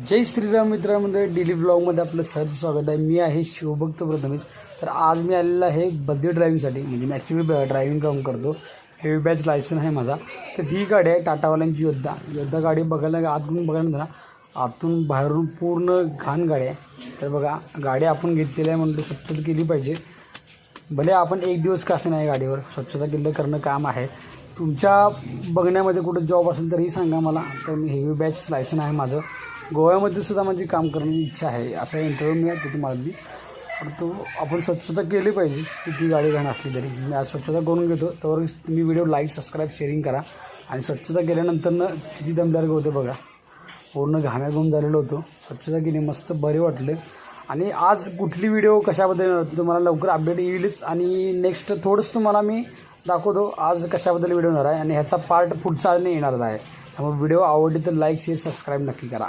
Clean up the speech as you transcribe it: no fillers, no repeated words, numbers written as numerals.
जय श्रीराम मित्रांमध्ये डेली ब्लॉगमध्ये आपलं सहर्ष स्वागत आहे। मी आहे शिवभक्त प्रथमेश। तर आज मी आलेला आहे बद्री ड्रायव्हिंगसाठी, म्हणजे मी ॲक्च्युली ड्रायव्हिंग काम करतो, हेवी बॅच लायसन आहे माझा। तर ही गाडी आहे टाटावाल्यांची योद्धा गाडी बघायला आतून बघायला ना, आतून बाहेरून पूर्ण घाण गाडी आहे। तर बघा, गाडी आपण घेतलेली आहे म्हणतो स्वच्छता केली पाहिजे, भले आपण एक दिवस का नाही गाडीवर स्वच्छता केलं करणं काम आहे। तुमच्या बघण्यामध्ये कुठं जॉब असेल तरीही सांगा मला। तर मी हेवी बॅच लायसन आहे माझं, गोव्यामध्ये सुद्धा माझी काम करण्याची इच्छा आहे। असा इंटरव्ह्यू मिळाला तुम्हाला मी, तर तो आपण स्वच्छता केली पाहिजे किती गाडी घाण असली तरी। मी आज स्वच्छता करून घेतो, तर तुम्ही व्हिडिओ लाईक सबस्क्राईब शेअरिंग करा। आणि स्वच्छता केल्यानंतर किती दमदार होते बघा, पूर्ण घाम्याघूम झालेलो होतो। स्वच्छता केली, मस्त बरे वाटले। आणि आज कुठली व्हिडिओ कशाबद्दल येणार तुम्हाला लवकर अपडेट येईलच, आणि नेक्स्ट थोडंसं तुम्हाला मी दाखवतो आज कशाबद्दल व्हिडिओ येणार आहे, आणि ह्याचा पार्ट पुढचा येणार आहे। त्यामुळे व्हिडिओ आवडली तर लाईक शेअर सबस्क्राईब नक्की करा।